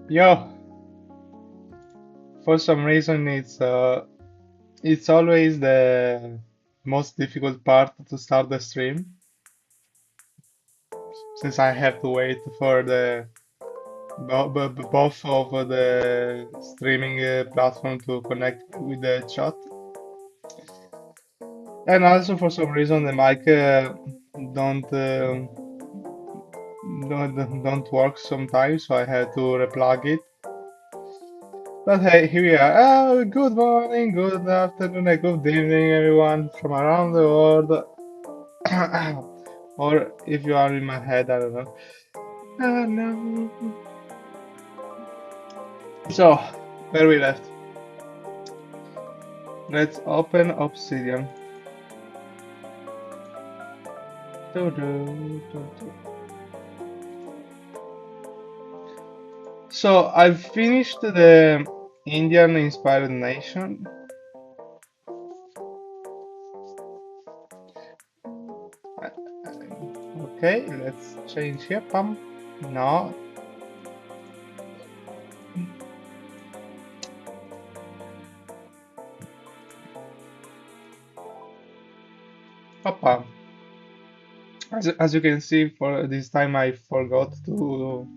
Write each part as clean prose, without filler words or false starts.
Yo, for some reason it's always the most difficult part to start the stream since I have to wait for the both of the streaming platform to connect with the chat, and also for some reason the mic don't uh, don't work sometimes, so I had to replug it. But hey, here we are. Good morning, good afternoon, and good evening, everyone from around the world. Or if you are in my head, I don't know. No. So, where we left? Let's open Obsidian. Doo-doo. So, I've finished the Indian Inspired Nation. Okay, let's change here. Pam. No. Papa. As you can see, for this time I forgot to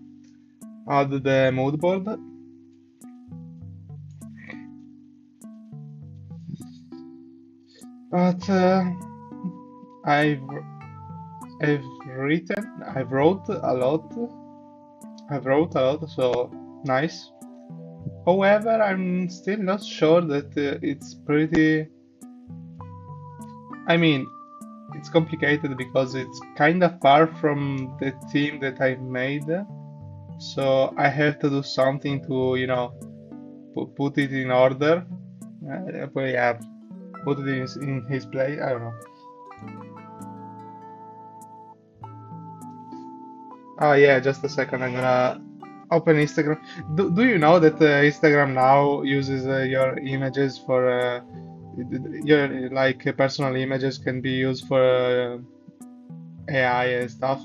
add the mood board. But I've I've wrote a lot. I've wrote a lot, so nice. However, I'm still not sure that it's pretty. I mean, it's complicated because it's kind of far from the theme that I made. So I have to do something to, put it in order. But yeah, put it in his place. I don't know. Oh yeah, just a second. I'm gonna open Instagram. Do you know that Instagram now uses your images for your personal images can be used for AI and stuff?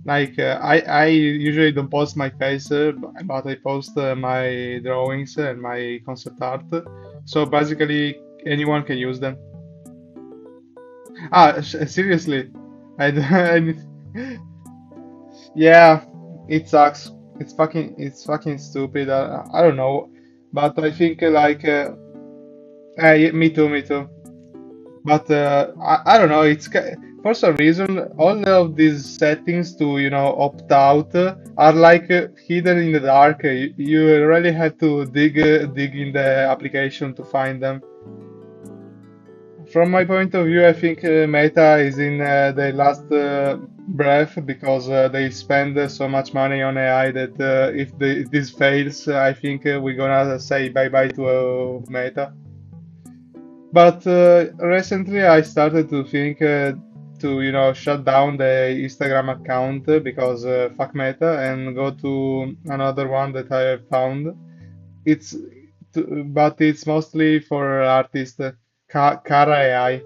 I usually don't post my face, but I post my drawings and my concept art. So basically, anyone can use them. Seriously, I, yeah, it sucks. It's fucking stupid. I don't know, but I think yeah, me too, me too. But I don't know. For some reason all of these settings to opt out are hidden in the dark. You really have to dig in the application to find them. From my point of view, I think Meta is in their last breath because they spend so much money on AI that if this fails, I think we're gonna say bye bye to Meta. But recently, I started to think to shut down the Instagram account because fuck Meta and go to another one that I have found. It's but it's mostly for artists. Cara AI,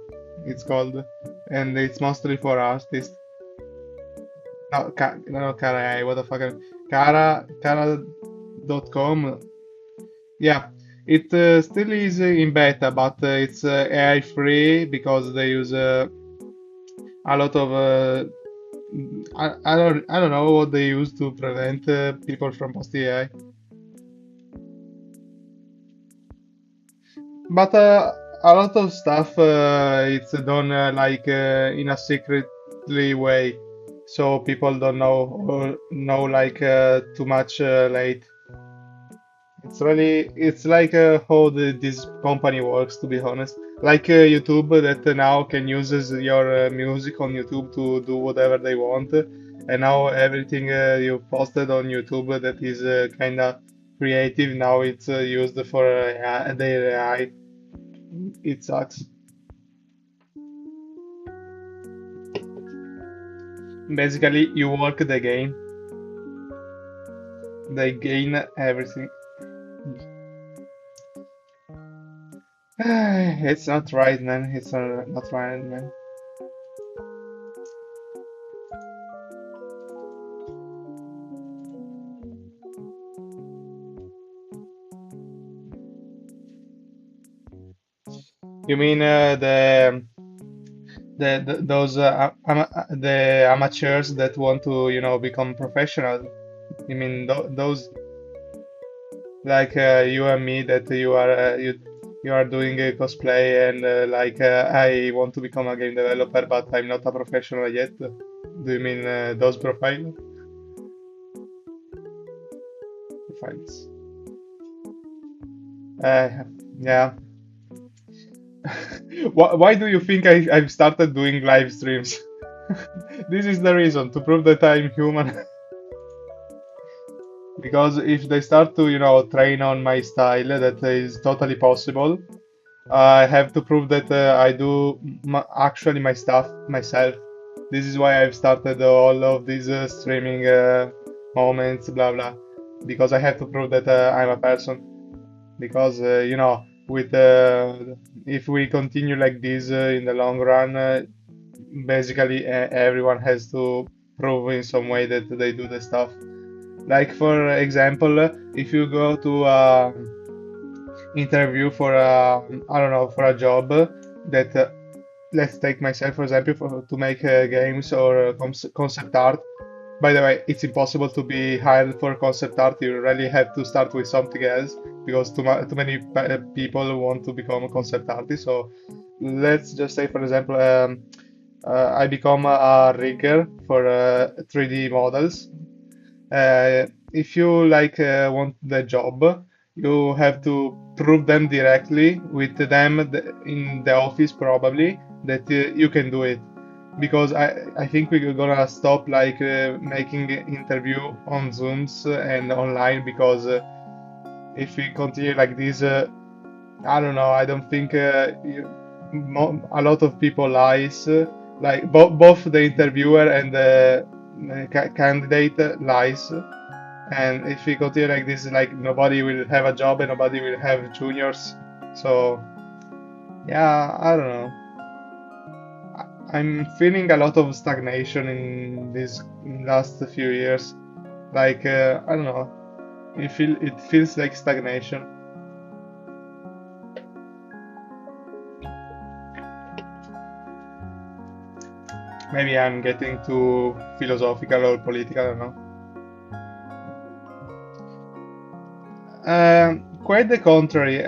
it's called, and it's mostly for artists. No, Cara AI. What the fuck? Cara.com. Yeah, it still is in beta, but it's AI free because they use a lot of I don't know what they use to prevent people from posting AI. But a lot of stuff it's done in a secretly way, so people don't know or know too much late. It's like how this company works, to be honest. Like YouTube that now can uses your music on YouTube to do whatever they want, and now everything you posted on YouTube that is kind of creative now it's used for their AI. It sucks. Basically, you work the game, they gain everything. It's not right, man. It's not right, man. You mean those the amateurs that want to, become professional? You mean those like you and me that you are doing a cosplay and I want to become a game developer, but I'm not a professional yet. Do you mean those profiles? Yeah. Why do you think I've started doing live streams? This is the reason to prove that I'm human. Because if they start to, train on my style, that is totally possible. I have to prove that I do actually my stuff myself. This is why I've started all of these streaming moments, blah blah, because I have to prove that I'm a person. Because with if we continue like this in the long run, basically everyone has to prove in some way that they do the stuff. Like for example, if you go to interview for I don't know, for a job that let's take myself for example, to make games or concept art. By the way, it's impossible to be hired for concept art. You really have to start with something else because too many people want to become a concept artist. So let's just say, for example, I become a rigger for 3D models. If you want the job, you have to prove them directly with them in the office probably that you can do it. Because I think we're gonna stop making interview on Zooms and online because if we continue like this, I don't know. I don't think a lot of people lies. Like both the interviewer and the candidate lies. And if we continue like this, like nobody will have a job and nobody will have juniors. So yeah, I don't know. I'm feeling a lot of stagnation in these last few years. Like I don't know. It feels like stagnation. Maybe I'm getting too philosophical or political. I don't know. Quite the contrary.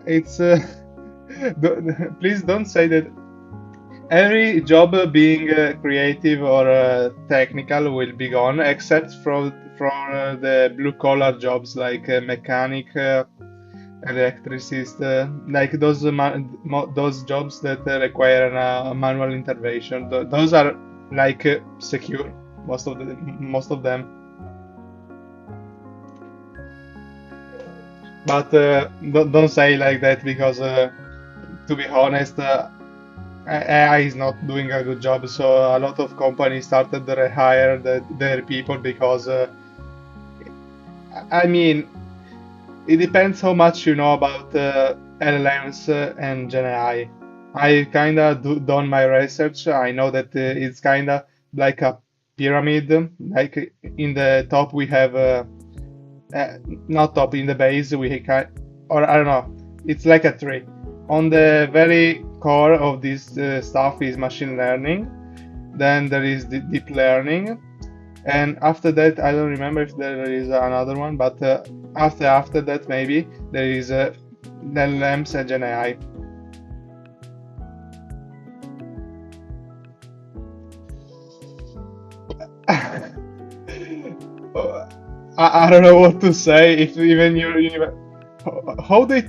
It's please don't say that every job being creative or technical will be gone, except from the blue collar jobs like mechanic, electricist, like those jobs that require a manual intervention. Those are secure, most of them. But don't say like that because, to be honest, AI is not doing a good job. So a lot of companies started to rehire their people because, I mean, it depends how much you know about LLMs and Gen AI. I kind of done my research. I know that it's kind of like a pyramid. Like in the top we have uh, not top, in the base we can, or I don't know, it's like a tree. On the very core of this stuff is machine learning. Then there is the deep learning, and after that I don't remember if there is another one, but after that maybe there is LLMs and Gen AI. I don't know what to say. If even how they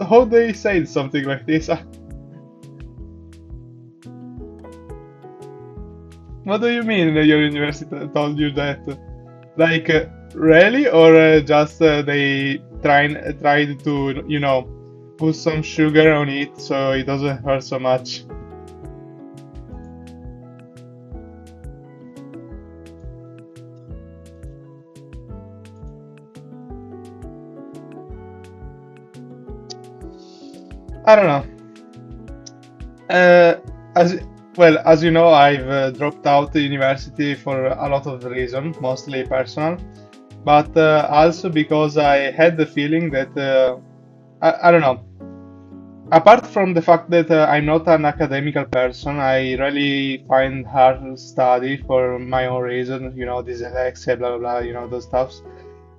how they say something like this. What do you mean your university told you that? Like really, or just they tried to put some sugar on it so it doesn't hurt so much. I don't know. As well as you know, I've dropped out the university for a lot of reasons, mostly personal, but also because I had the feeling that I don't know. apart from the fact that I'm not an academical person, I really find hard to study for my own reason, dyslexia, blah blah blah, those stuffs.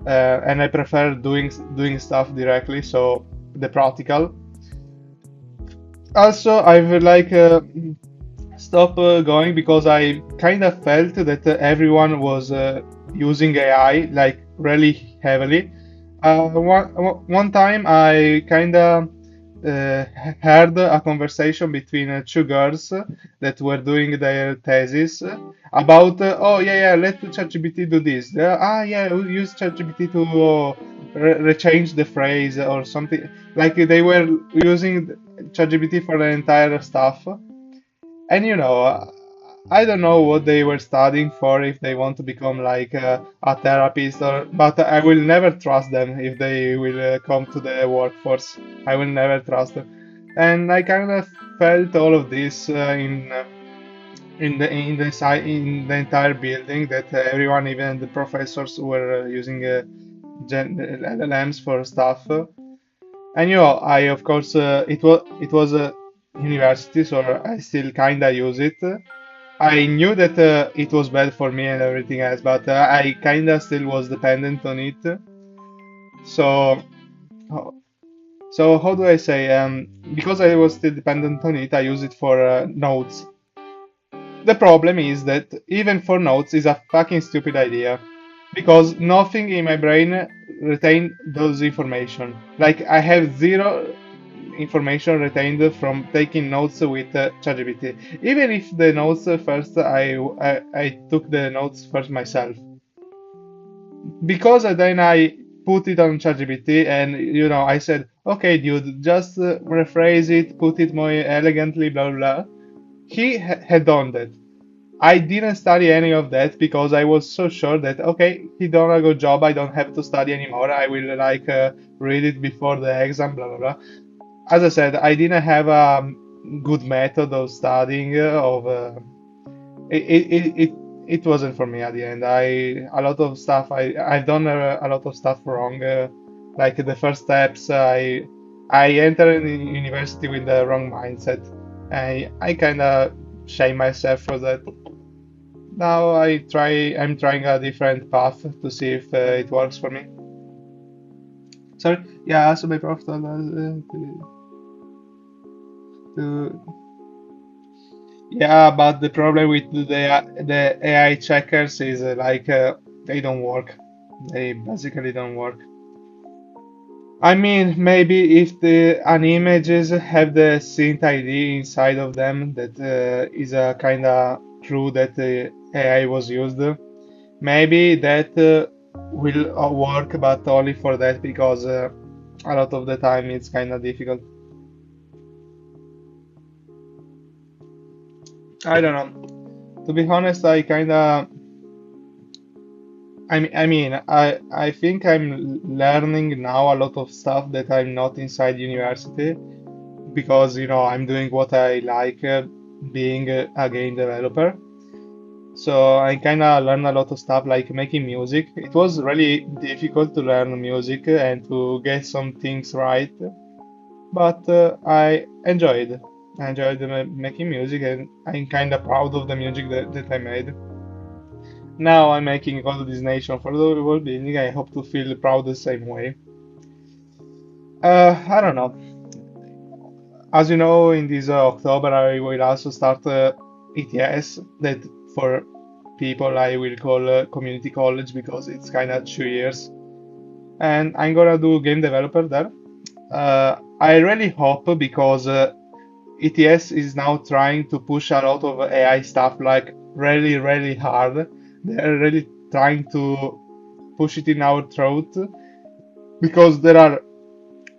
And I prefer doing stuff directly, so the practical. Also, I've like stop going because I kind of felt that everyone was using AI like really heavily. One time I kind of uh, heard a conversation between two girls that were doing their thesis about, oh yeah, yeah, let ChatGPT do this. Yeah, we use ChatGPT to rechange the phrase or something. Like they were using ChatGPT for the entire stuff. And I don't know what they were studying for, if they want to become like a therapist or, but I will never trust them if they will come to the workforce. I will never trust them. And I kind of felt all of this in the entire building, that everyone, even the professors, were using LLMs for stuff. And I of course it was a university, so I still kinda use it. I knew that it was bad for me and everything else, but I kinda still was dependent on it. So, ho- so how do I say? Because I was still dependent on it, I use it for notes. The problem is that even for notes is a fucking stupid idea, because nothing in my brain retain those information. Like I have zero information retained from taking notes with ChatGPT. Even if the notes first, I took the notes first myself, because then I put it on ChatGPT, and I said, okay, dude, just rephrase it, put it more elegantly, blah blah blah. He had done that. I didn't study any of that because I was so sure that, okay, he done a good job. I don't have to study anymore. I will like read it before the exam, blah blah blah. As I said, I didn't have a good method of studying. It wasn't for me at the end. A lot of stuff I've done a lot of stuff wrong. Like the first steps, I entered in university with the wrong mindset. I kind of shame myself for that. Now I'm trying a different path to see if it works for me. Sorry, yeah. So my prof told us to yeah, but the problem with the AI checkers is they don't work. They basically don't work. I mean, maybe if the an images have the synth ID inside of them, that is a kind of clue that the AI was used. Maybe that will work, but only for that, because a lot of the time it's kind of difficult. I don't know. To be honest, I kind of I think I'm learning now a lot of stuff that I'm not inside university, because I'm doing what I like, being a game developer. So I kind of learn a lot of stuff like making music. It was really difficult to learn music and to get some things right, but I enjoyed. I enjoyed making music, and I'm kind of proud of the music that I made. Now I'm making all this nation for the world building. I hope to feel proud the same way. I don't know. As you know, in this October, I will also start ETS, that for people I will call community college, because it's kind of 2 years. And I'm gonna do game developer there. I really hope, because ETS is now trying to push a lot of AI stuff like really, really hard. They're really trying to push it in our throat, because there are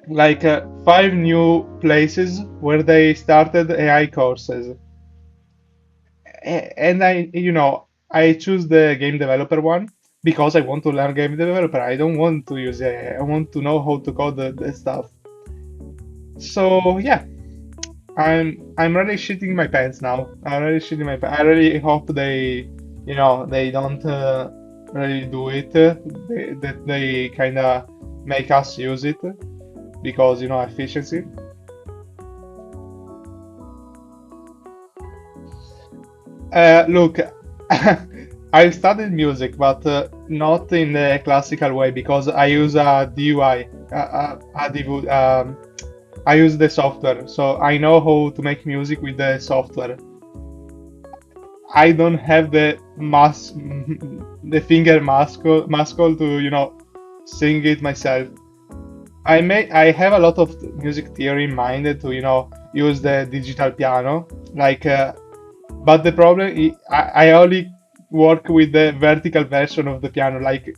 like five new places where they started AI courses. And I choose the game developer one because I want to learn game developer. I don't want to use AI. I want to know how to code the stuff. So yeah, I'm really shitting my pants now. I'm really shitting my pants. I really hope they don't really do it. That they kind of make us use it, because efficiency. Look, I studied music, but not in the classical way because I use a DUI, I use the software, so I know how to make music with the software. I don't have the finger muscle to, sing it myself. I have a lot of music theory in mind to, use the digital piano, like, but the problem I only work with the vertical version of the piano. Like,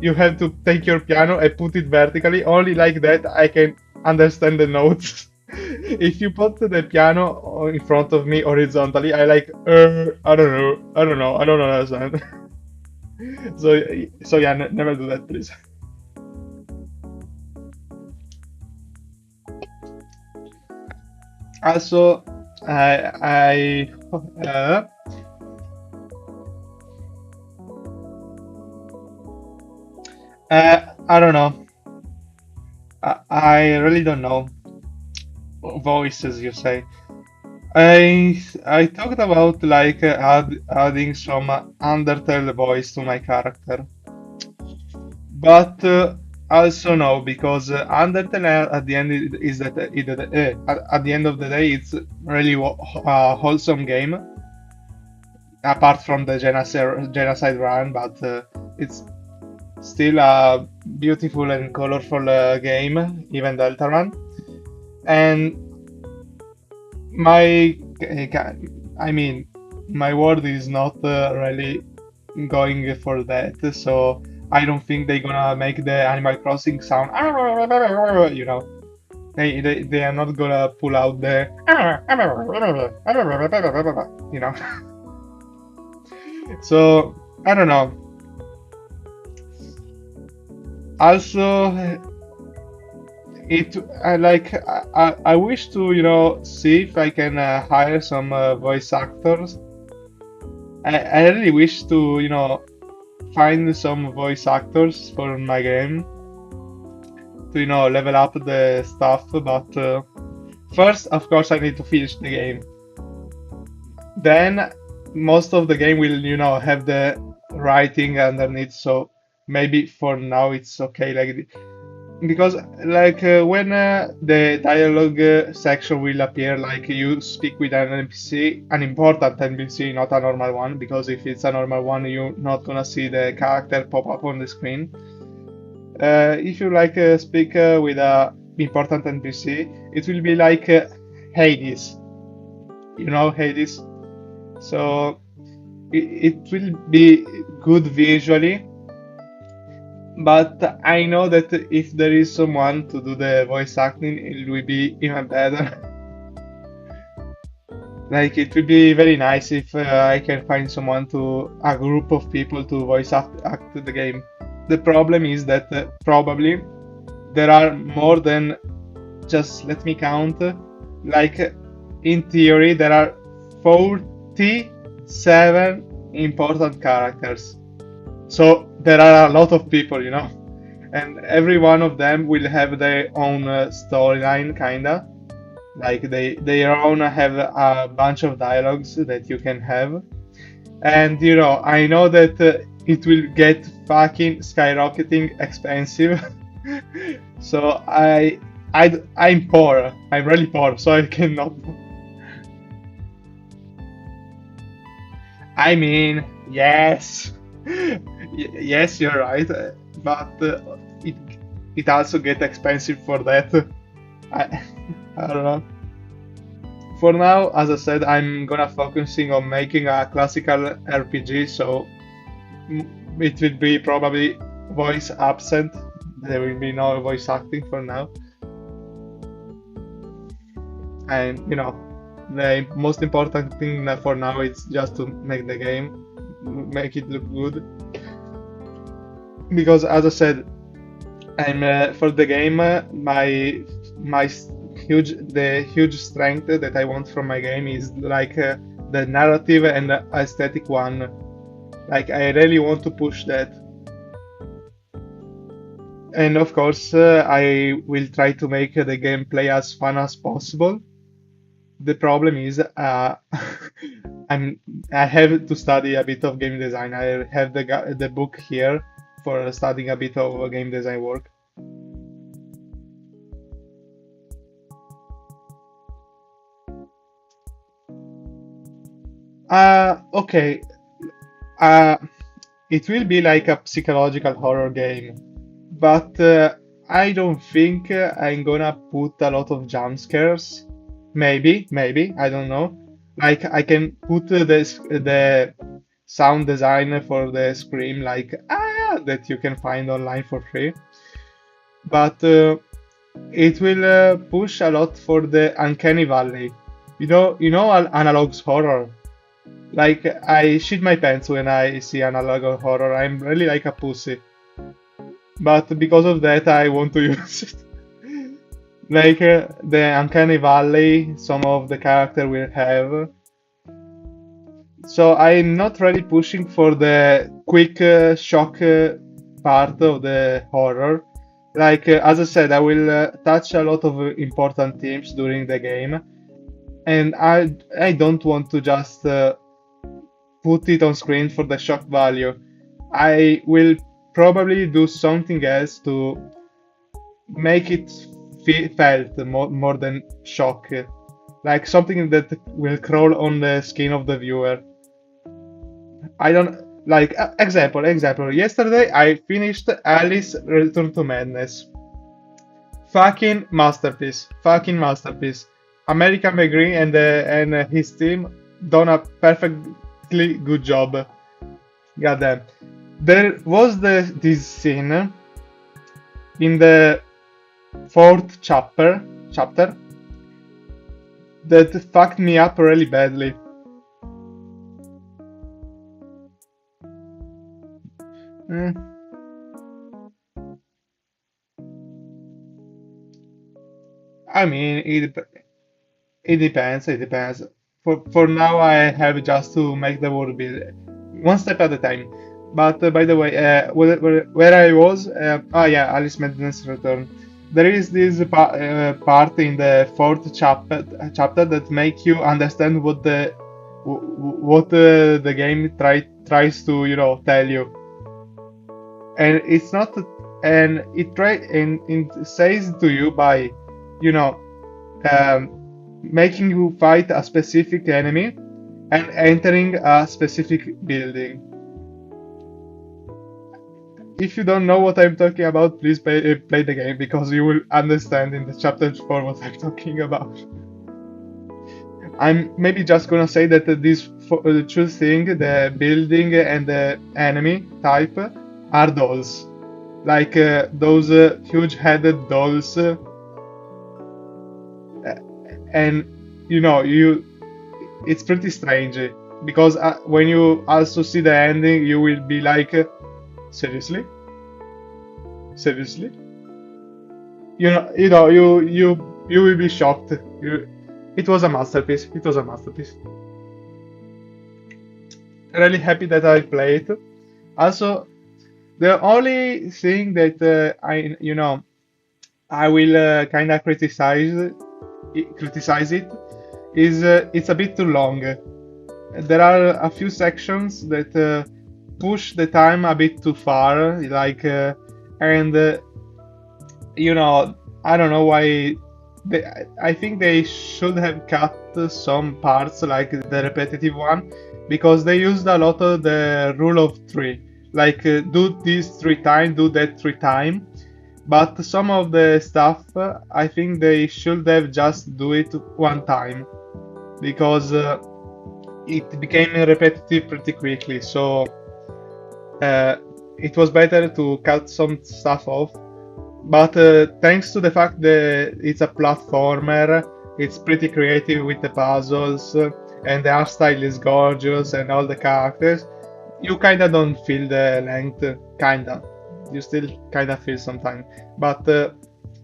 you have to take your piano and put it vertically. Only like that I can understand the notes. If you put the piano in front of me horizontally, I don't understand. So yeah, never do that, please. Also, I don't know. I really don't know. Voices, you say. I talked about like adding some Undertale voice to my character, but also no, because Undertale at the end is that at the end of the day it's really a wholesome game, apart from the genocide run, but it's still a beautiful and colorful game, even Deltarune. And my, I mean, my word is not really going for that, so I don't think they're gonna make the Animal Crossing sound, you know. They are not gonna pull out the, you know. So I don't know. Also, it I like I wish to see if I can hire some voice actors. I really wish to find some voice actors for my game to level up the stuff. But first, of course, I need to finish the game. Then most of the game will have the writing underneath. So maybe for now it's okay. Like, because like when the dialogue section will appear, like you speak with an NPC, an important NPC, not a normal one, because if it's a normal one you're not gonna see the character pop up on the screen. If you like speak with a important NPC, it will be like Hades, Hades. So it will be good visually, but I know that if there is someone to do the voice acting, it will be even better. Like, it will be very nice if I can find a group of people to act the game. The problem is that probably there are more than, just let me count, like in theory, there are 47 important characters. So there are a lot of people, and every one of them will have their own storyline, kinda. Like they own have a bunch of dialogues that you can have, and I know that it will get fucking skyrocketing expensive. So I'm poor. I'm really poor, so I cannot. I mean, yes. Yes, you're right, but it it also get expensive for that. I I don't know. For now, as I said, I'm gonna focusing on making a classical RPG, so it will be probably voice absent. There will be no voice acting for now, and the most important thing for now is just to make the game, make it look good. Because as I said, I'm for the game, my huge strength that I want from my game is like the narrative and the aesthetic one. Like, I really want to push that, and of course I will try to make the gameplay as fun as possible. The problem is I'm I have to study a bit of game design. I have the book here for studying a bit of game design work. Okay. Uh, it will be like a psychological horror game, but I don't think I'm gonna put a lot of jump scares. Maybe, I don't know. Like I can put the sound design for the scream, like that you can find online for free, but it will push a lot for the uncanny valley. Analog's horror. Like I shit my pants when I see analog horror. I'm really like a pussy. But because of that, I want to use it. Like the Uncanny Valley, some of the character will have. So I'm not really pushing for the quick shock part of the horror. Like as I said, I will touch a lot of important themes during the game, and I don't want to just put it on screen for the shock value. I will probably do something else to make it felt more than shock, like something that will crawl on the skin of the viewer. I don't like example. Yesterday I finished Alice Return to Madness. Fucking masterpiece. American McGree and his team done a perfectly good job. Goddamn. There was this scene in the fourth chapter that fucked me up really badly. Mm, I mean, it depends. It depends. For now, I have just to make the world build one step at a time. But by the way, where I was, yeah, Alice Madness Return. There is this part in the fourth chapter that make you understand what the game tries to tell you, and it's not, and it says to you by you know um, making you fight a specific enemy and entering a specific building. If you don't know what I'm talking about, please play the game because you will understand in the chapter 4 what I'm talking about. I'm maybe just gonna say that these two things, the building and the enemy type, are dolls. Like those huge-headed dolls, and it's pretty strange because when you also see the ending, you will be like, seriously, seriously, you will be shocked. It was a masterpiece. It was a masterpiece. Really happy that I played. Also, the only thing that I will kind of criticize it is it's a bit too long. There are a few sections that push the time a bit too far, like and I don't know why. I think they should have cut some parts, like the repetitive one, because they used a lot of the rule of three, like do this 3 times, do that 3 times. But some of the stuff, I think they should have just do it 1 time, because it became repetitive pretty quickly. So it was better to cut some stuff off. But thanks to the fact that it's a platformer, it's pretty creative with the puzzles, and the art style is gorgeous, and all the characters. You kinda don't feel the length, kinda. You still kinda feel sometimes. But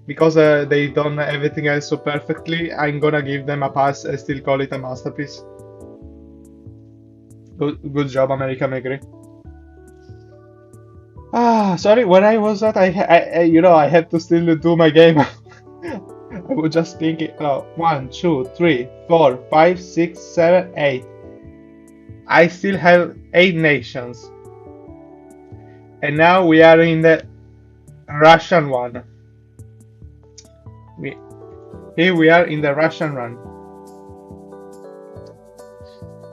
because they done everything else so perfectly, I'm gonna give them a pass. I still call it a masterpiece. Good job, American McGree. Sorry, when I was at, I had to still do my game. I was just thinking, 1, 2, 3, 4, 5, 6, 7, 8. I still have 8 nations, and now we are in the Russian one. We, Here we are in the Russian one.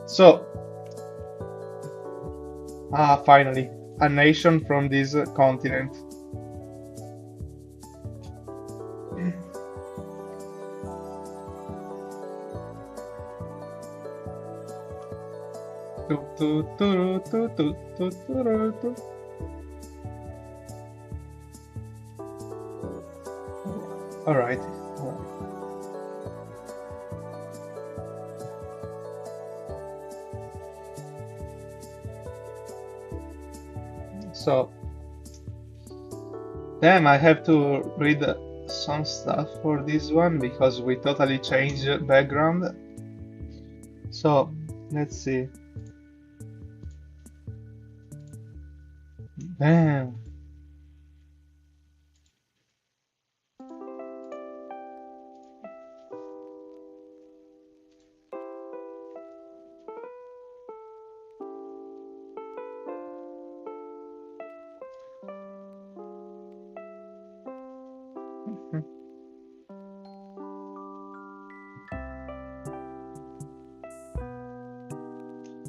So, finally, a nation from this continent. Tu, tu, tu, tu, tu, tu, tu, tu. All right. All right. So, damn, I have to read some stuff for this one because we totally changed background. So, let's see. Damn.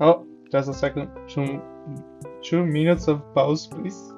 Oh, just a second. 2 minutes of pause, please.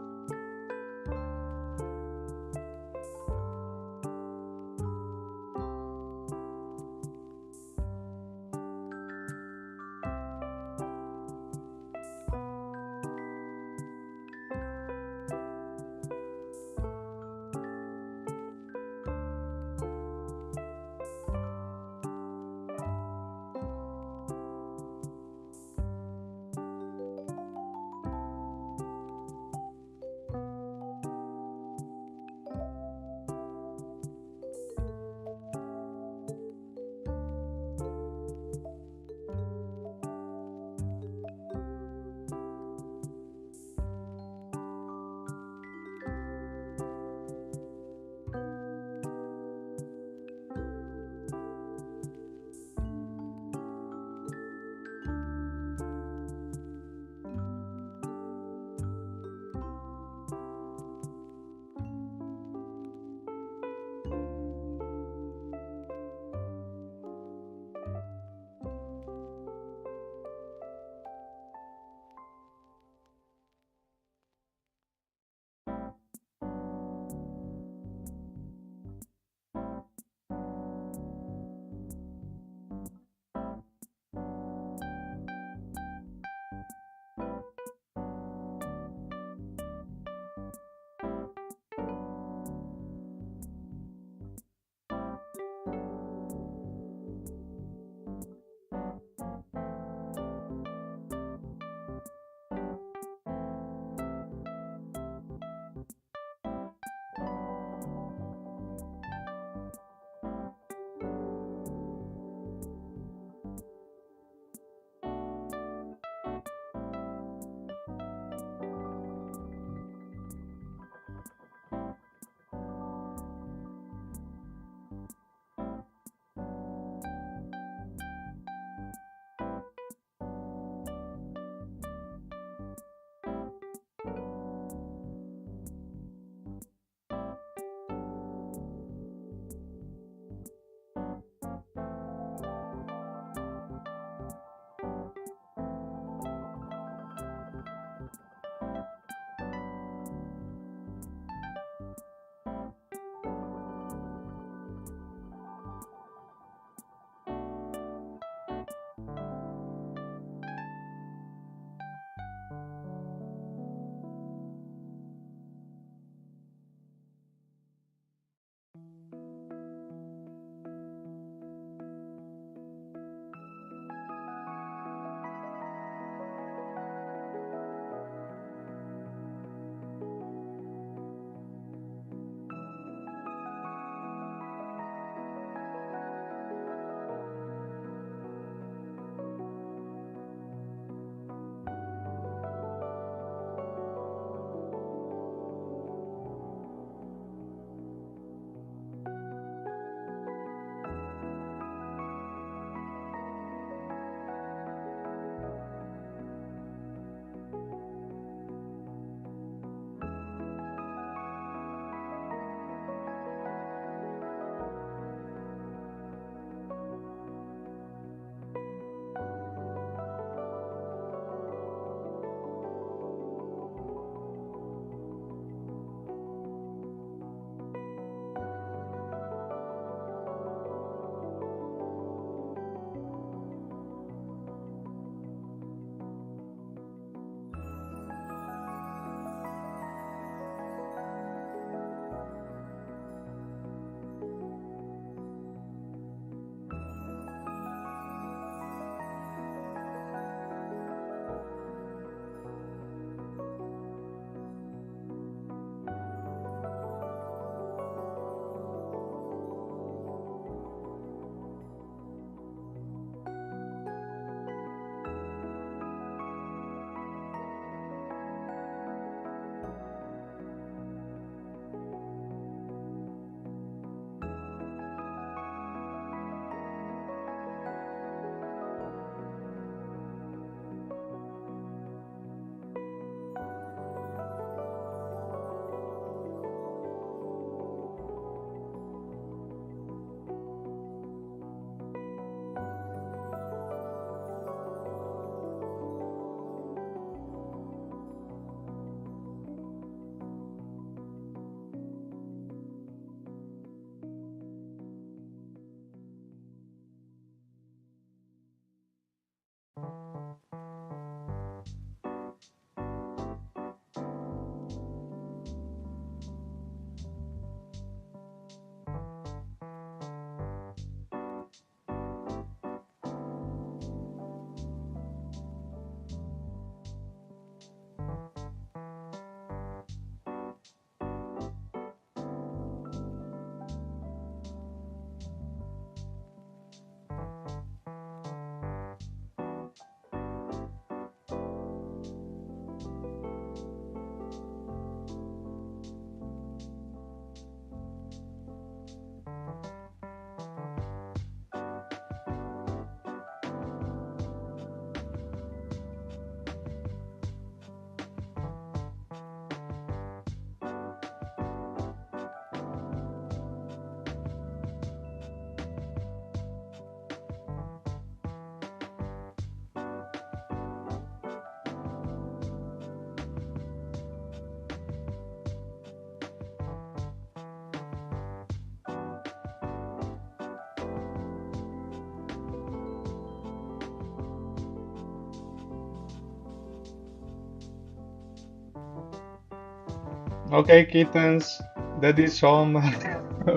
Okay, kittens, daddy's home.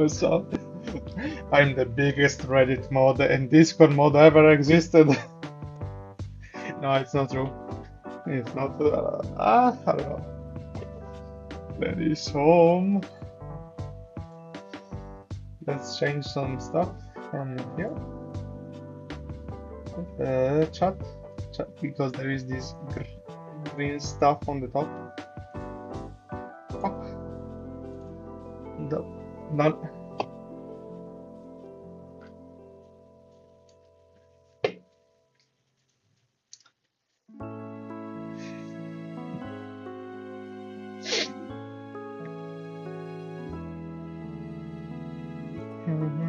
So, I'm the biggest Reddit mod and Discord mod ever existed. No, it's not true. It's not. I don't know. Daddy's home. Let's change some stuff from here. Chat, because there is this green stuff on the top. Fuck. The, not. Mhm.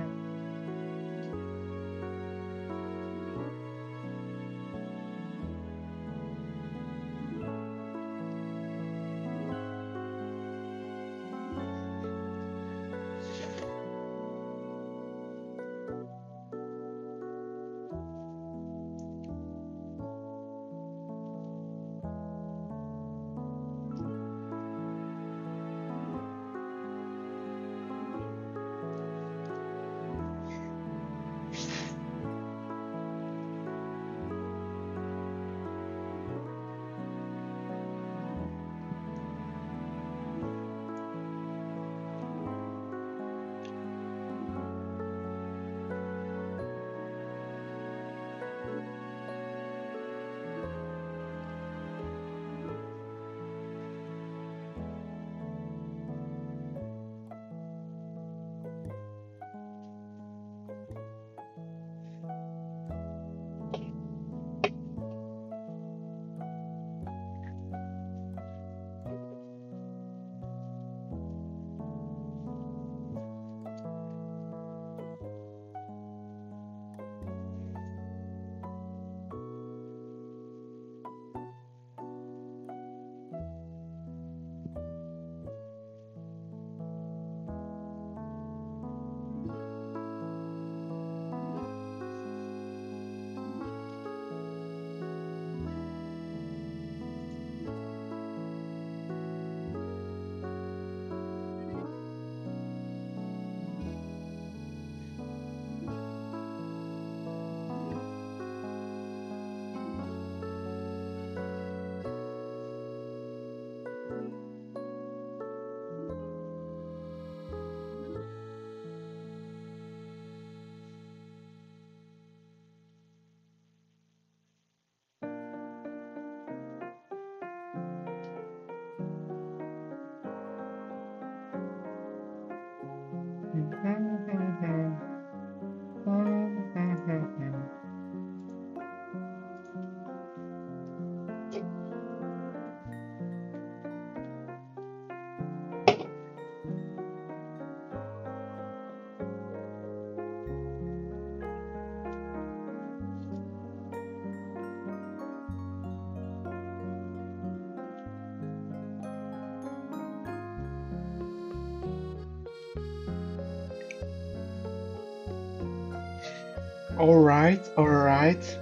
All right, all right.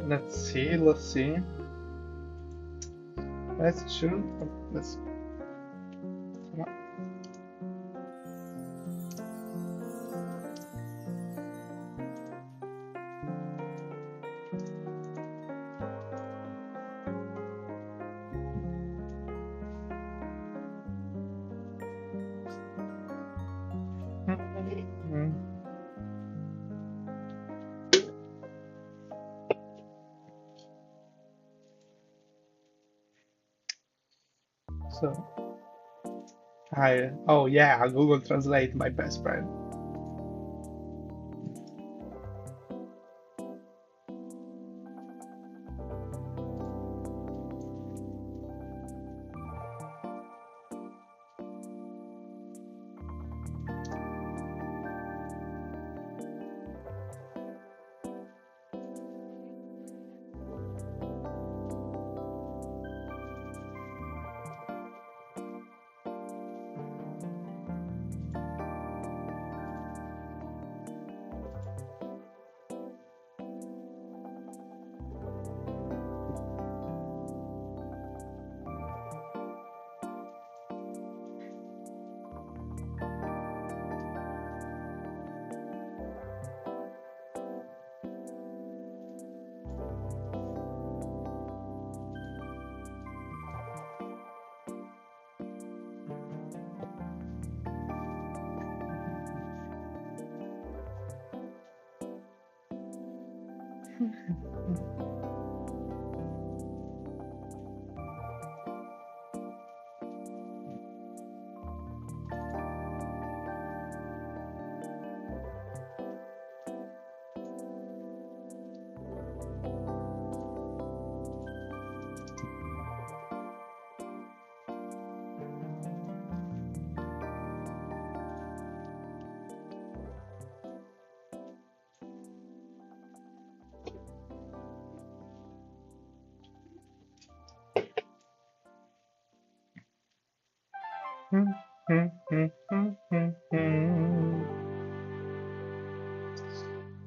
Let's see, let's see. Let's choose. Let's. So, oh yeah, Google Translate, my best friend.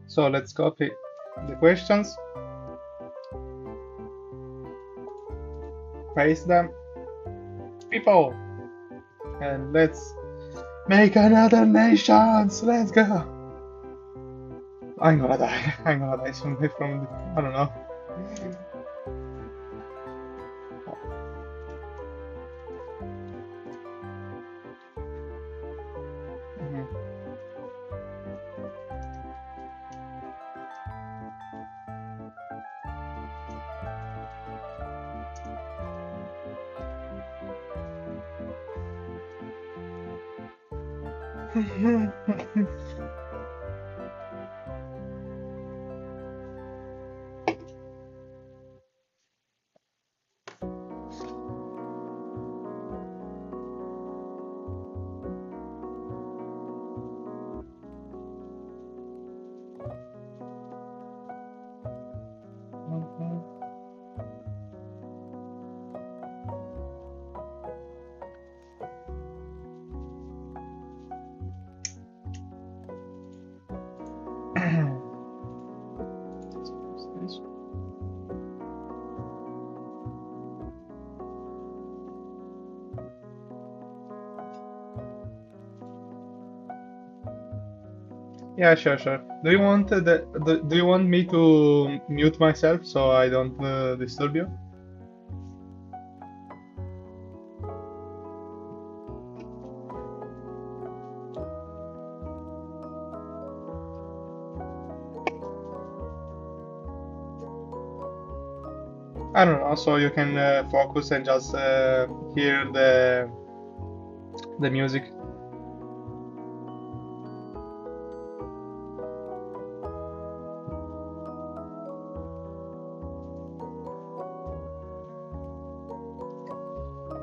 So let's copy the questions, paste them, people, and let's make another nations. Let's go. I'm gonna die. I'm gonna die someday from I don't know. Mhm. Yeah, sure, sure. Do you want me to mute myself so I don't disturb you? I don't know, so you can focus and just hear the music.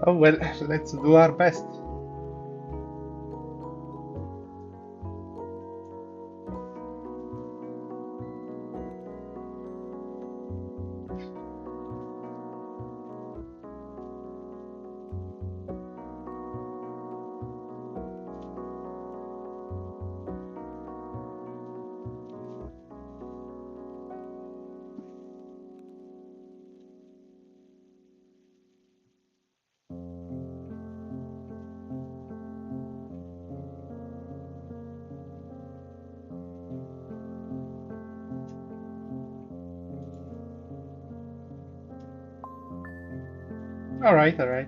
Oh well, let's do our best. All right, all right.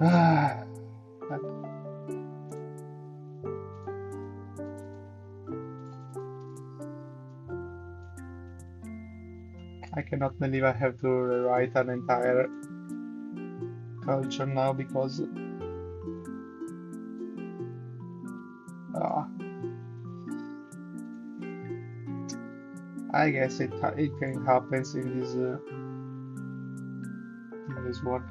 Ah, I cannot believe I have to rewrite an entire culture now because uh, I guess it can happen in this world.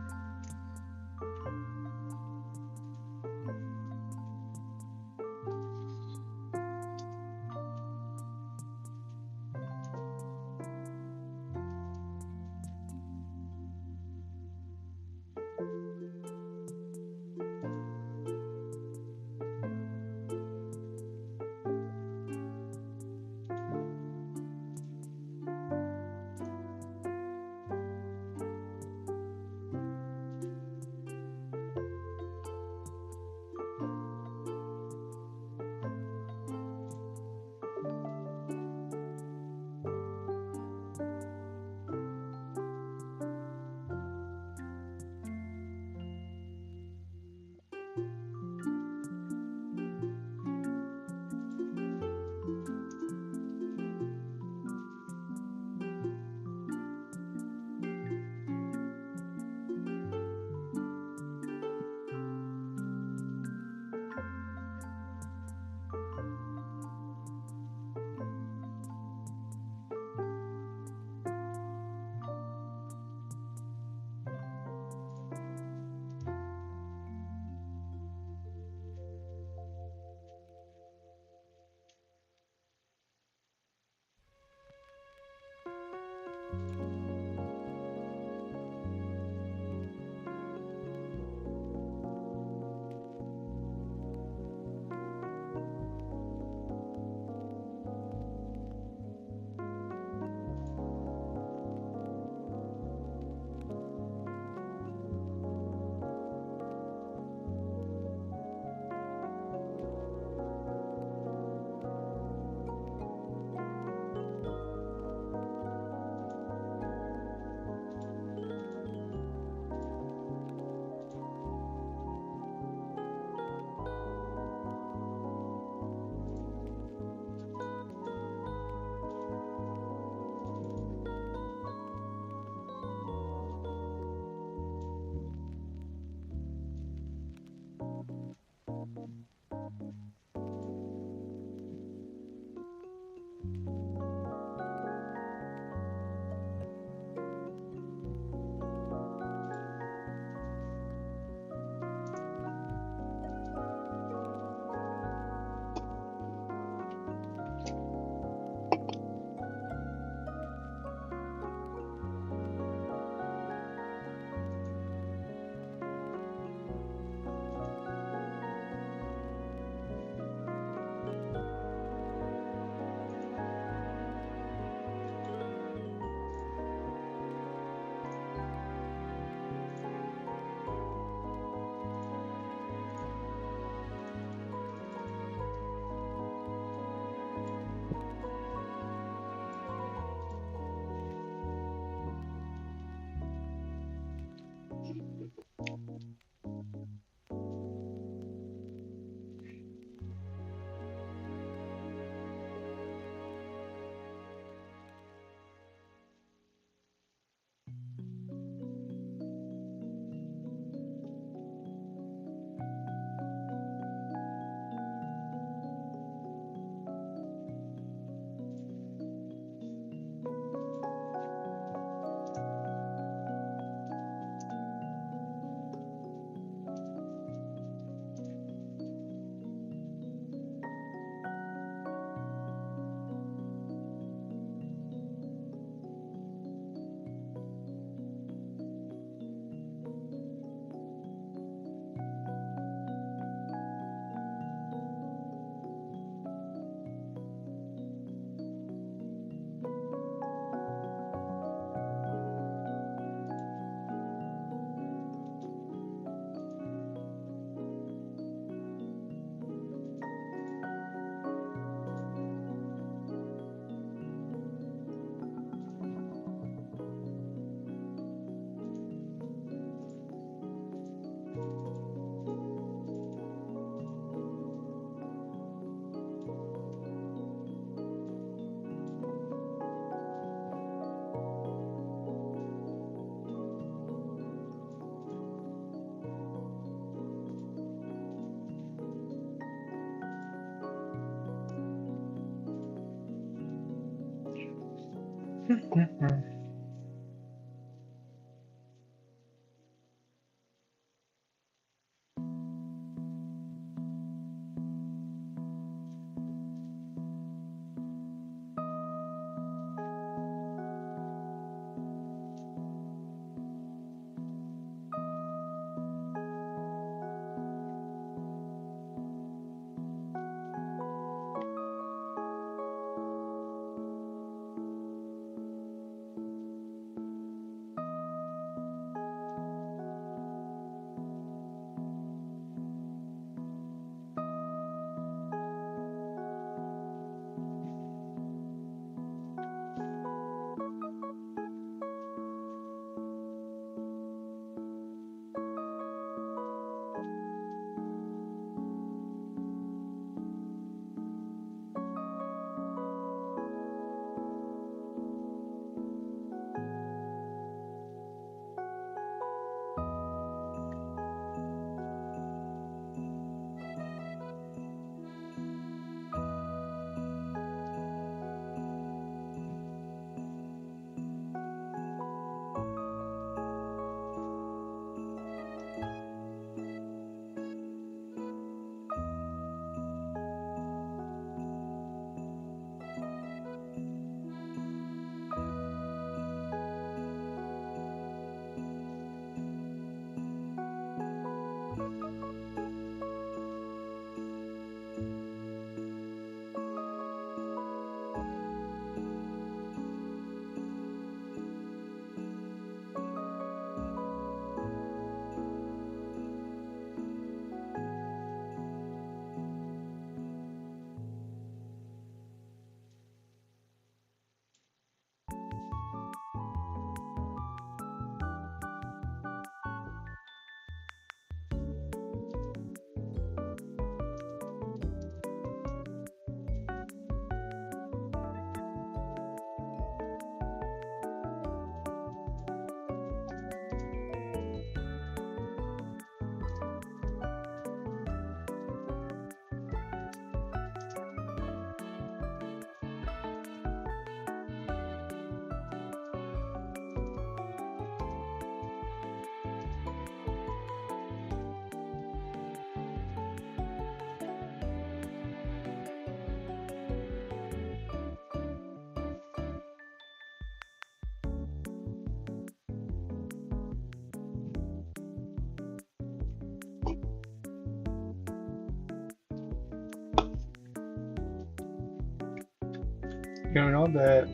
You know the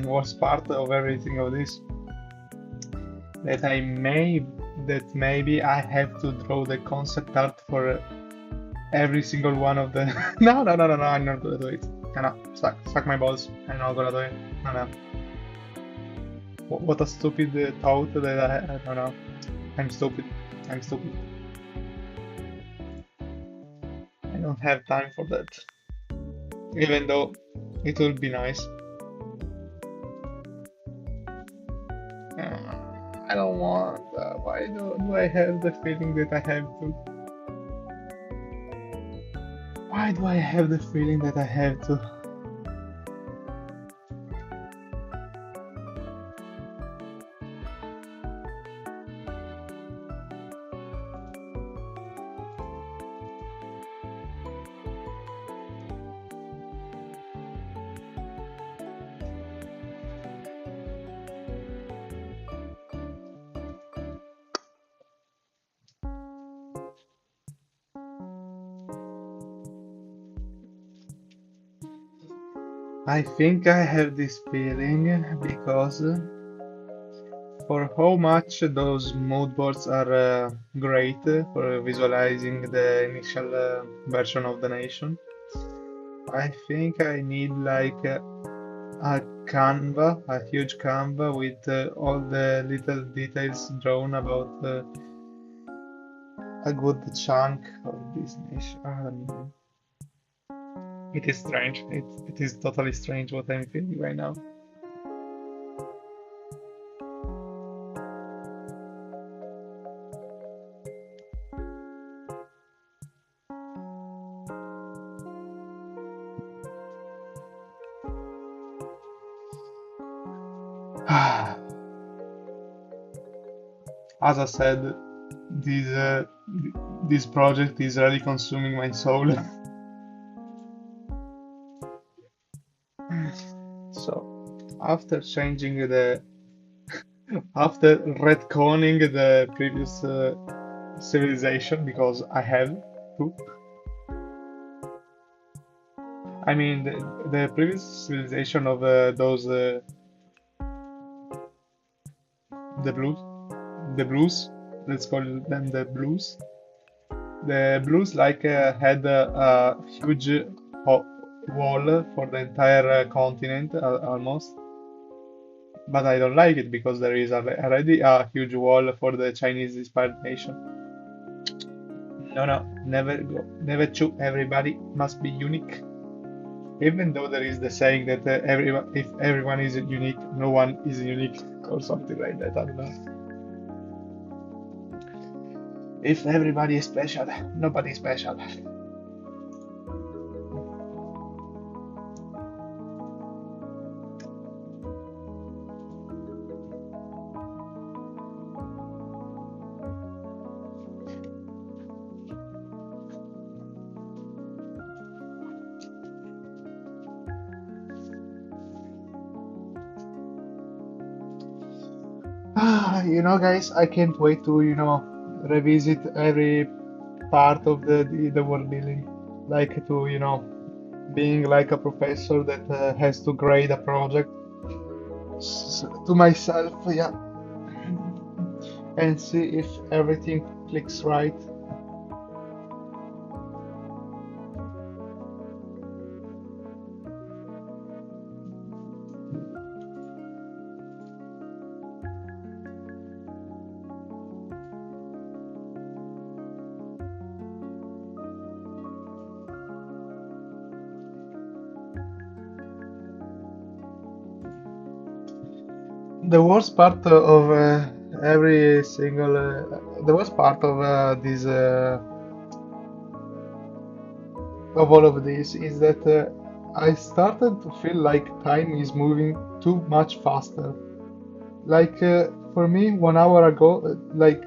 worst part of everything of this that I may that maybe I have to draw the concept art for every single one of the. No, I'm not gonna do it. No, suck my balls. I'm not gonna do it. No. What a stupid thought that I don't know. I'm stupid. I'm stupid. I don't have time for that. Even though it would be nice. I don't want. Why do I have the feeling that I have to? Why do I have the feeling that I have to? I think I have this feeling because for how much those mood boards are great for visualizing the initial version of the nation, I think I need like a Canva, a huge Canva with all the little details drawn about a good chunk of this nation. I don't know. It is strange. It is totally strange what I'm feeling right now. As I said, this this project is really consuming my soul. So after changing the after retconning the previous civilization because I have to. I mean the previous civilization of those the blues, the blues. Let's call them the blues. The blues like had a huge wall for the entire continent almost, but I don't like it because there is already a huge wall for the Chinese inspired nation. No, no, never go, never choose. Everybody must be unique. Even though there is the saying that everyone, if everyone is unique, no one is unique, or something like that. I don't know. If everybody is special, nobody is special. Guys, I can't wait to, revisit every part of the world building, like to, being like a professor that has to grade a project to myself, yeah, and see if everything clicks right. The worst part of every single, the worst part of this, of all of this, is that I started to feel like time is moving too much faster. Like for me, 1 hour ago, like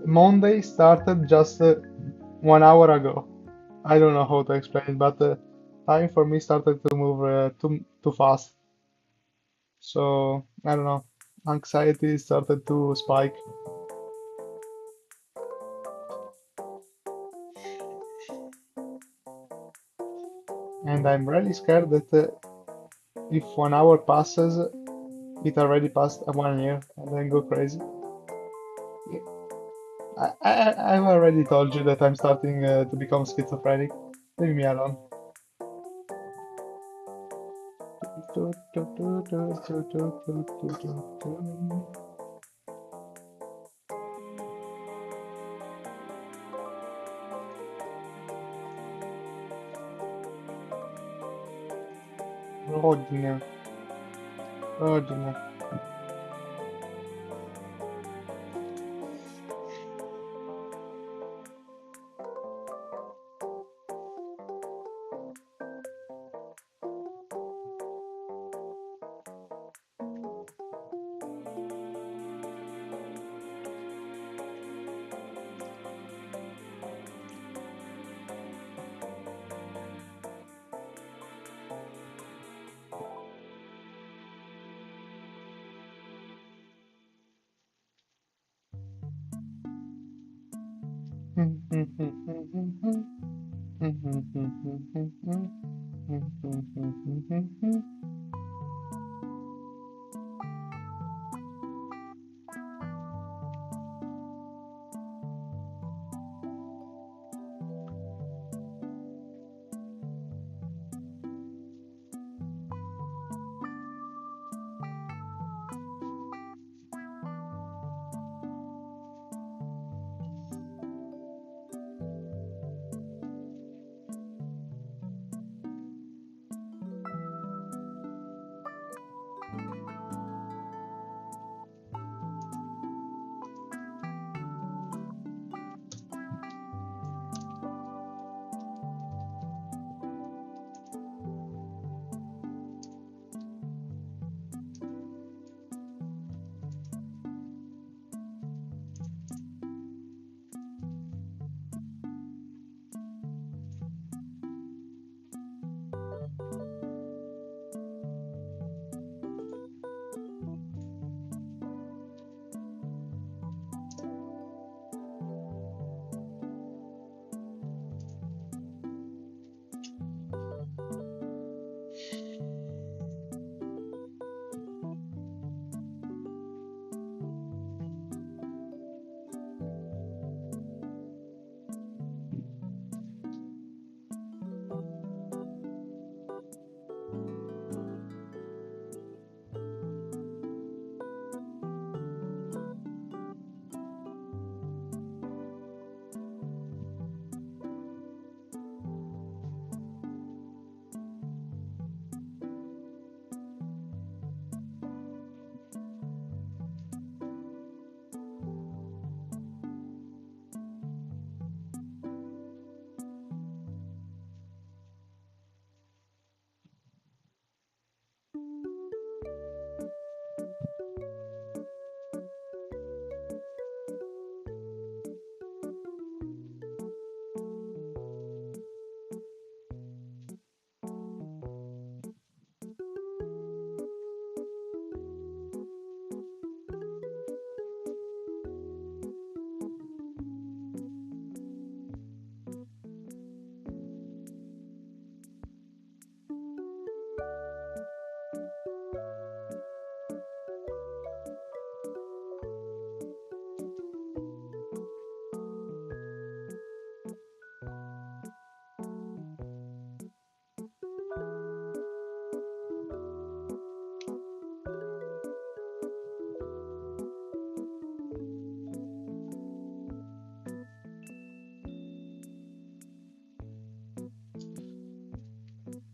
Monday started just 1 hour ago. I don't know how to explain it, but time for me started to move too fast. So I don't know. Anxiety started to spike, and I'm really scared that if 1 hour passes, it already passed 1 year, and then go crazy. I've already told you that I'm starting to become schizophrenic. Leave me alone. Rodina, Rodina.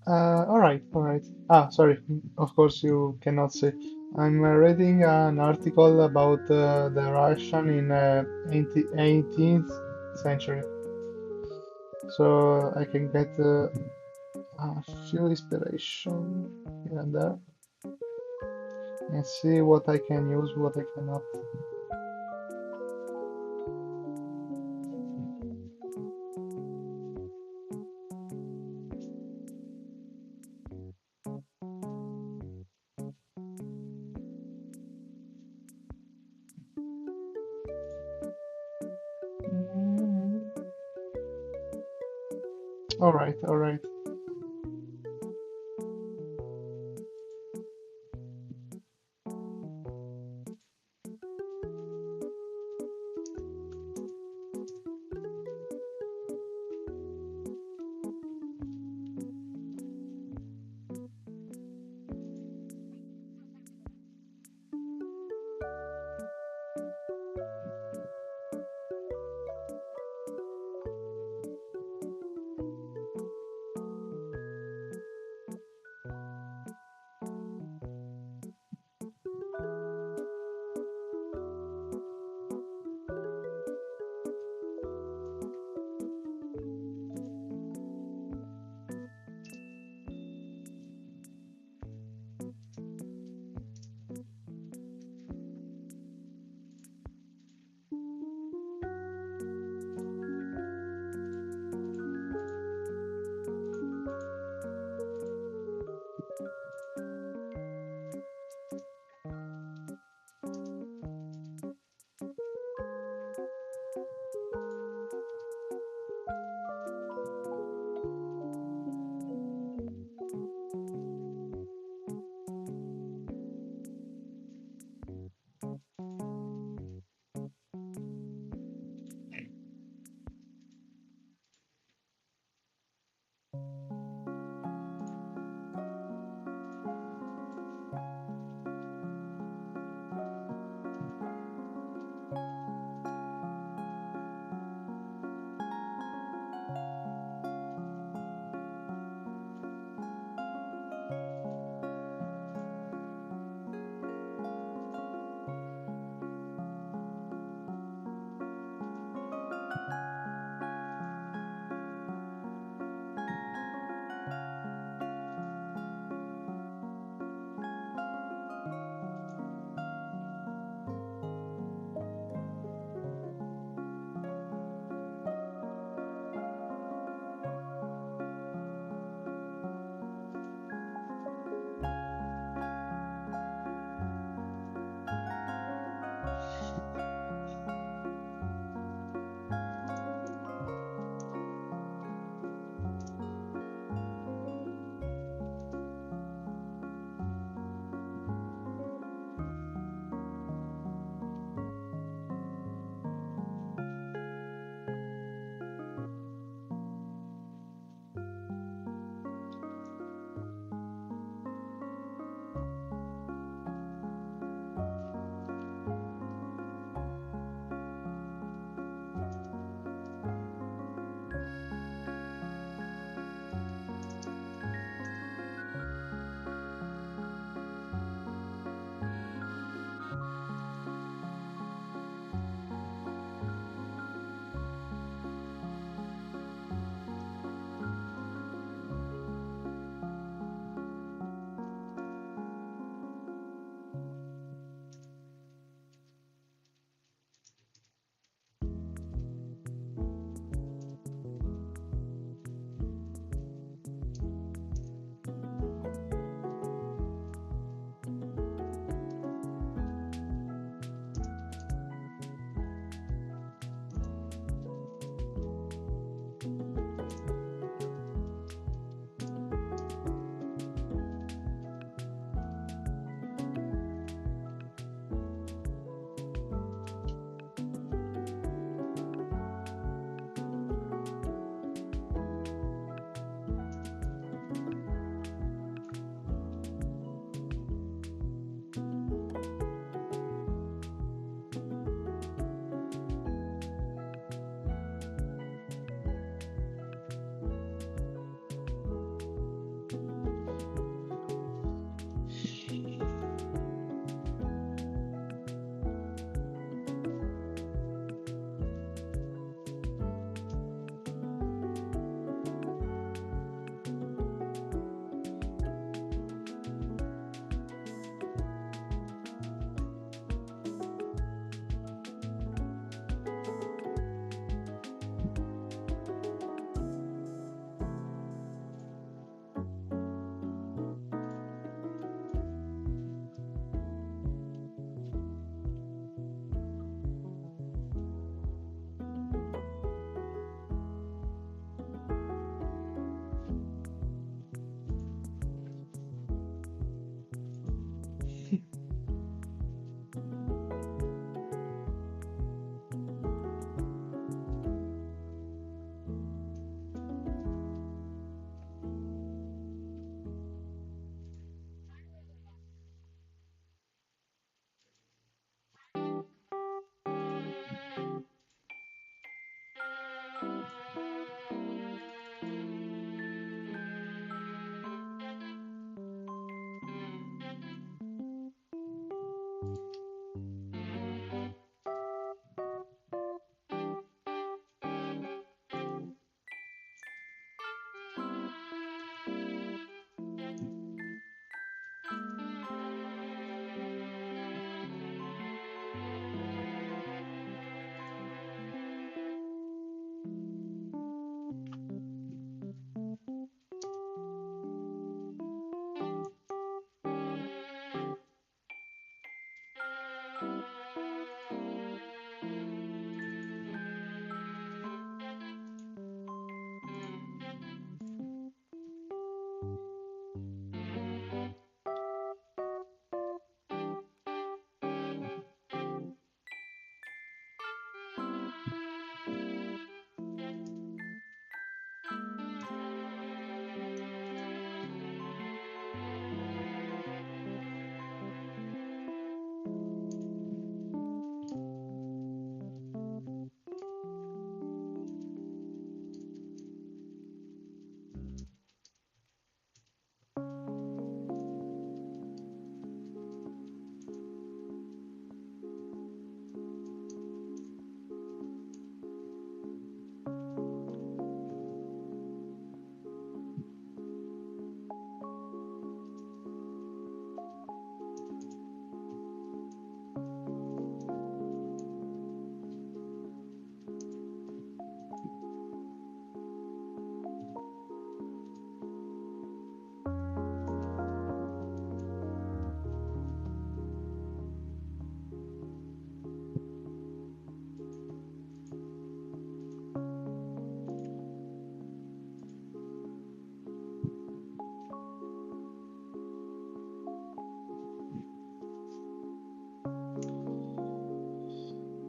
All right, all right. Ah, sorry. Of course, you cannot see. I'm reading an article about the Russian in 18th century, so I can get a few inspiration here and there and see what I can use, what I cannot. Mm, all right, all right.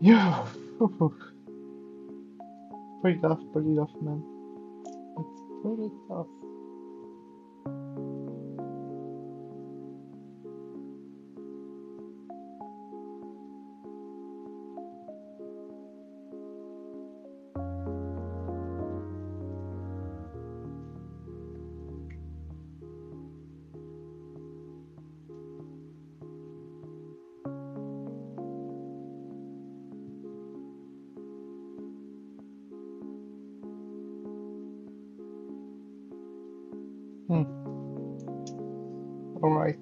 Yeah, pretty tough, man. It's pretty tough. Hmm. All right.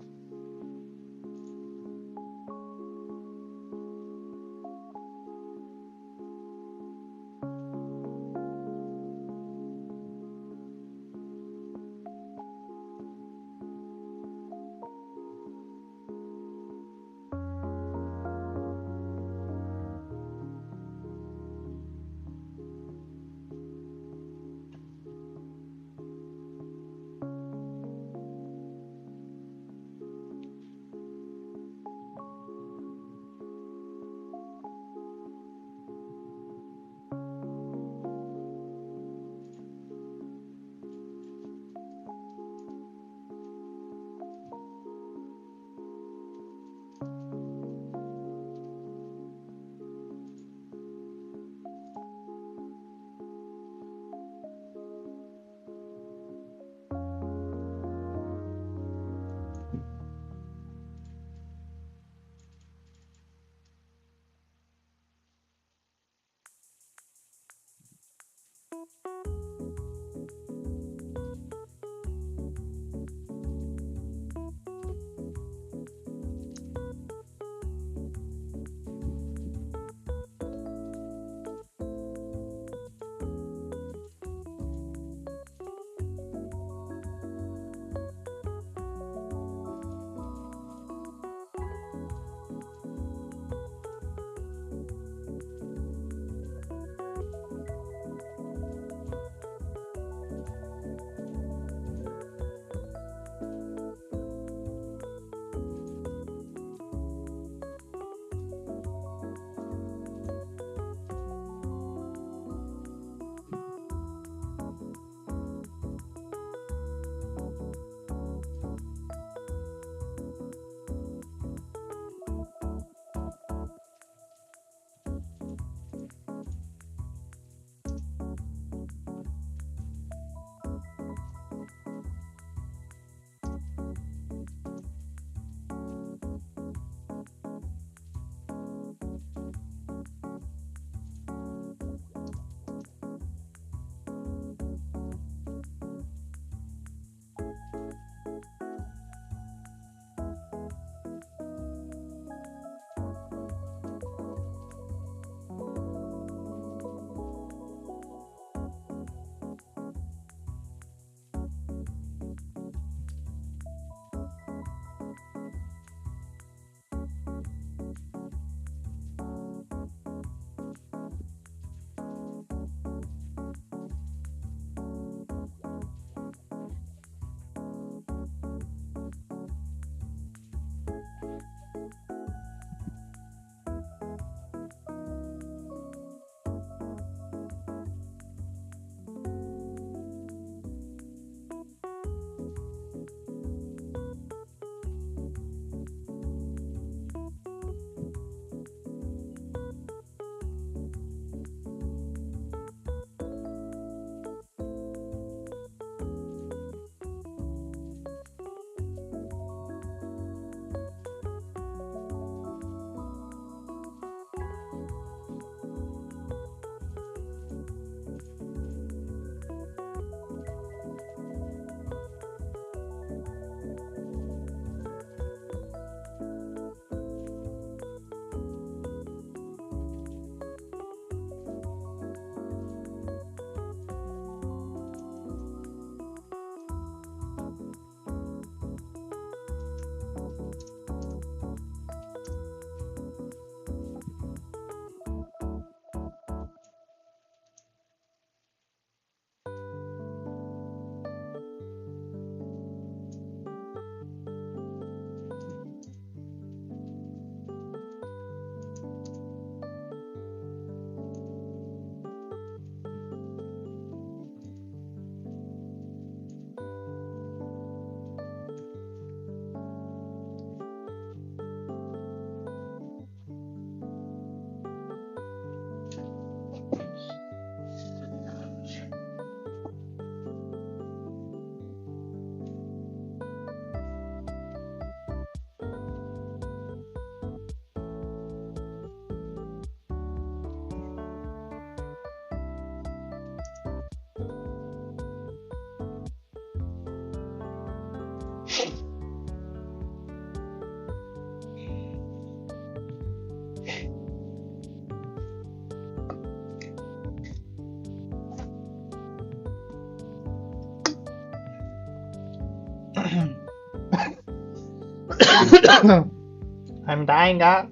I'm dying. Ah.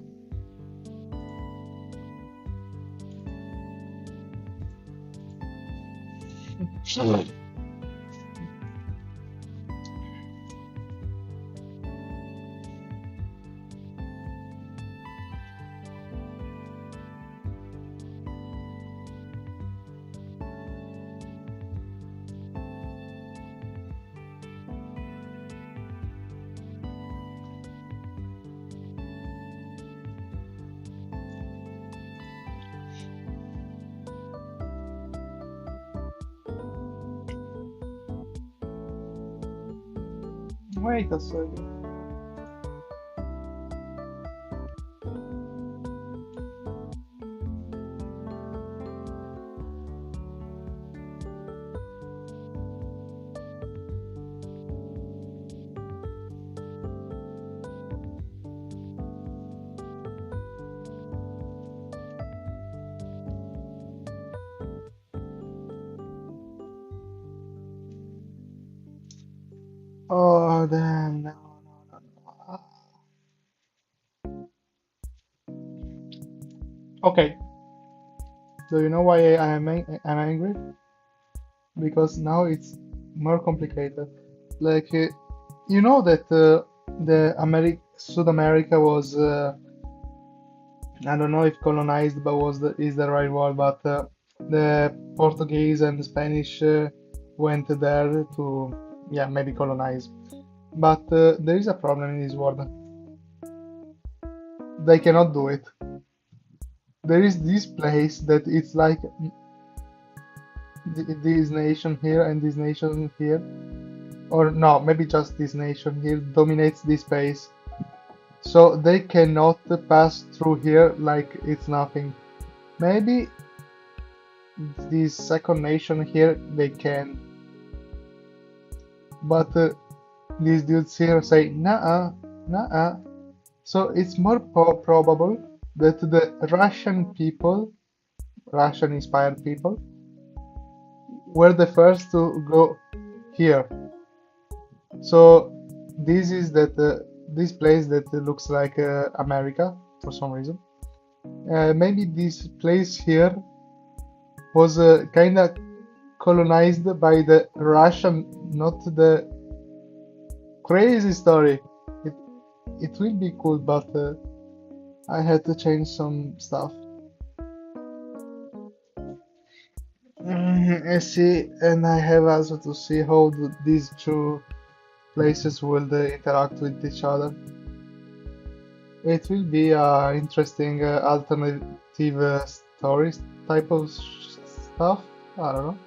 Wait a second. Oh, damn. No, no, no, no. Okay. Do you know why I'm angry? Because now it's more complicated. Like, you know that the South America was I don't know if colonized, but is the right word, but the Portuguese and the Spanish went there to, yeah, maybe colonize. But there is a problem in this world. They cannot do it. There is this place that it's like this nation here and this nation here, or no, maybe just this nation here dominates this space. So they cannot pass through here like it's nothing. Maybe this second nation here they can, but these dudes here say nah, nah. So it's more probable that the Russian people, Russian inspired people, were the first to go here. So this is this place that looks like America for some reason. Maybe this place here was kind of colonized by the Russian, not the crazy story. It it will be cool, but I had to change some stuff. I see, and I have also to see how these two places will interact with each other. It will be interesting alternative stories type of stuff. I don't know.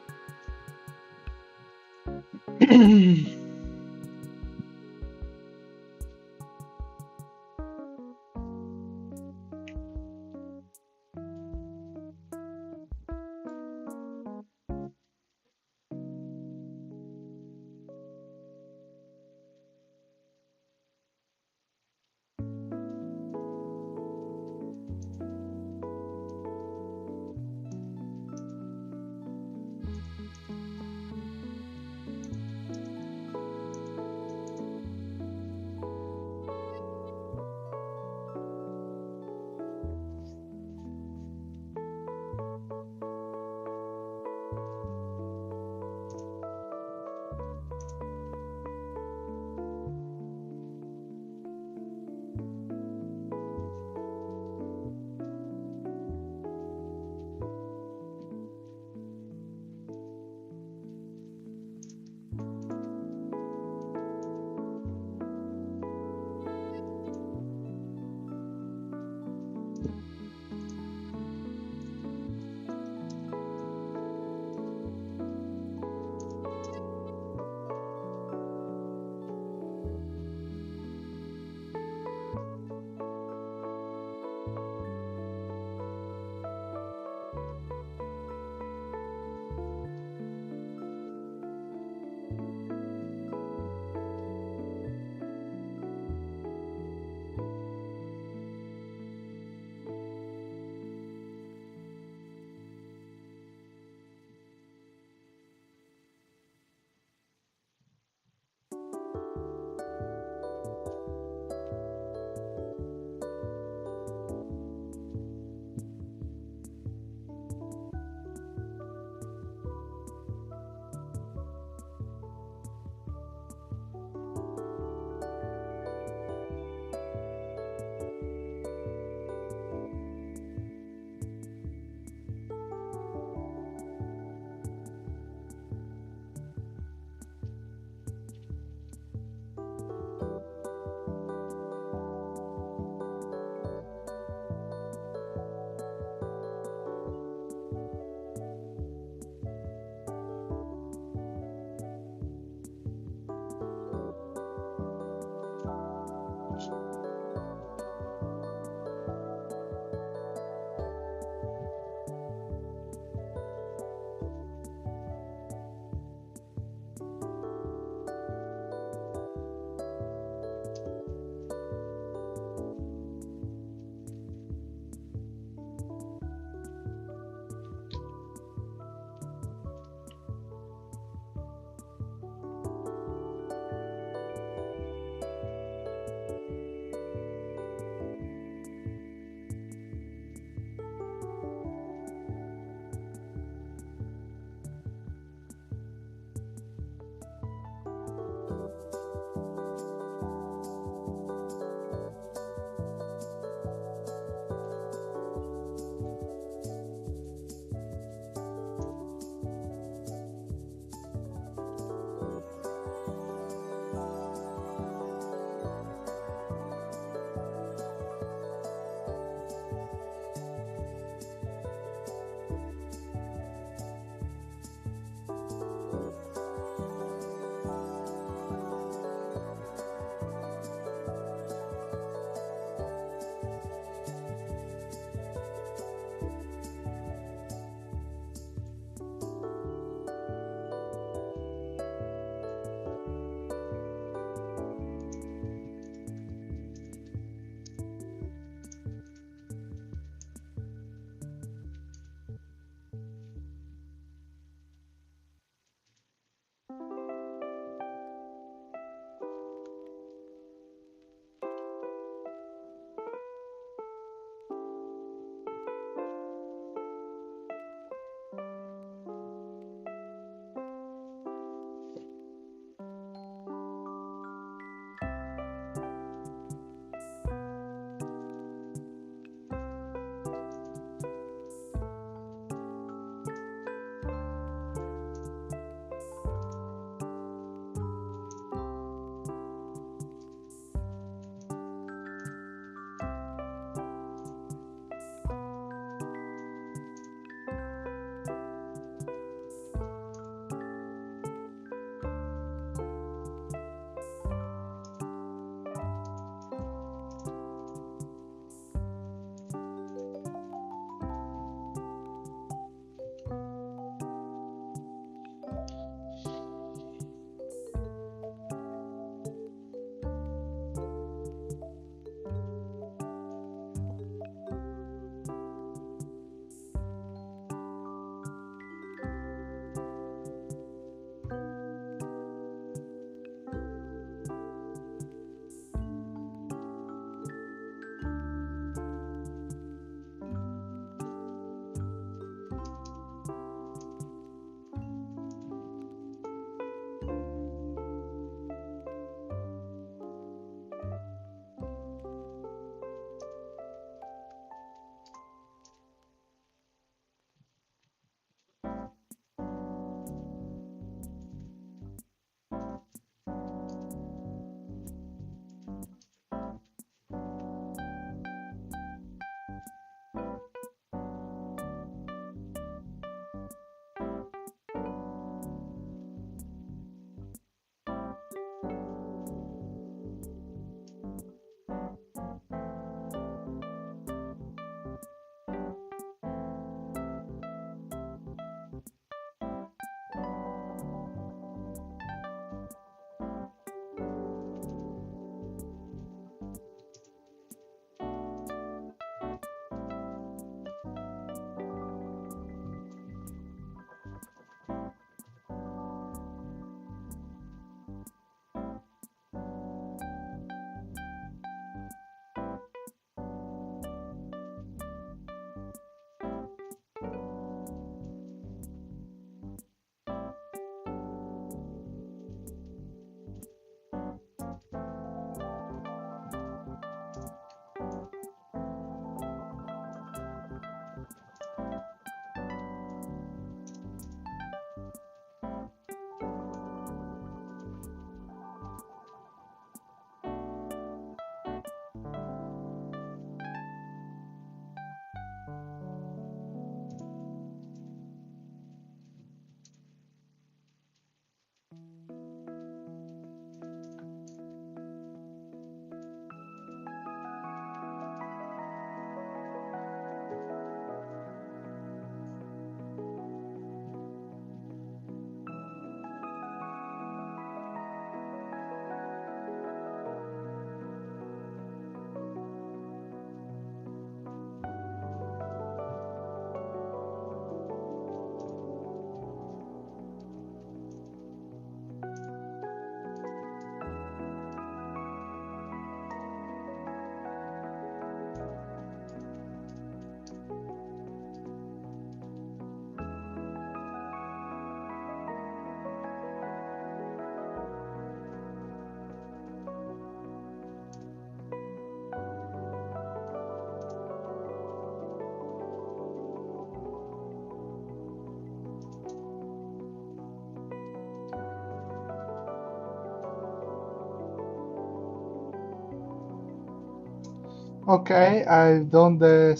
Okay, I've done the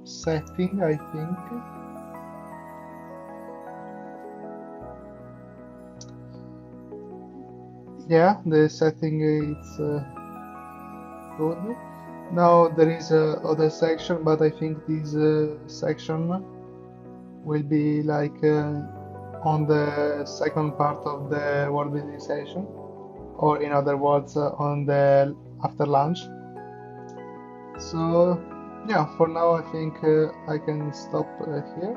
setting, I think. Yeah, the setting is good. Now there is other section, but I think this section will be like on the second part of the world building session, or in other words, on the after lunch. So yeah, for now I think I can stop here.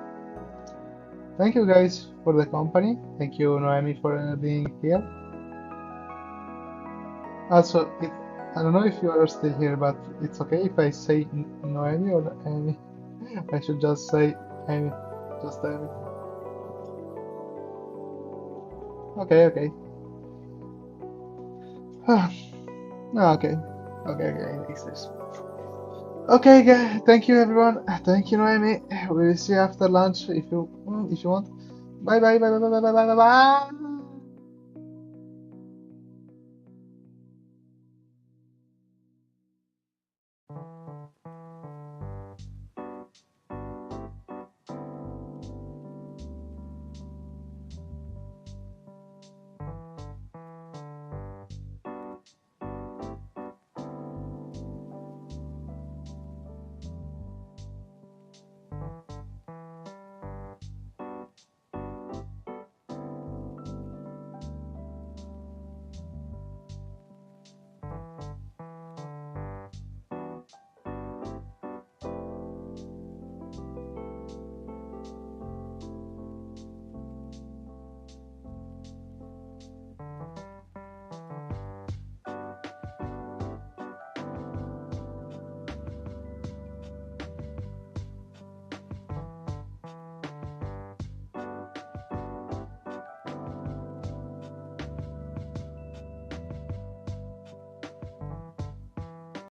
Thank you guys for the company. Thank you Noemi for being here. Also, I don't know if you are still here, but it's okay if I say Noemi or Amy. I should just say Amy, just Amy. Okay, okay. Okay, okay, okay. Makes sense. Okay, guys. Thank you, everyone. Thank you, Noemi. We will see you after lunch if you want. Bye, bye, bye, bye, bye, bye, bye, bye, bye.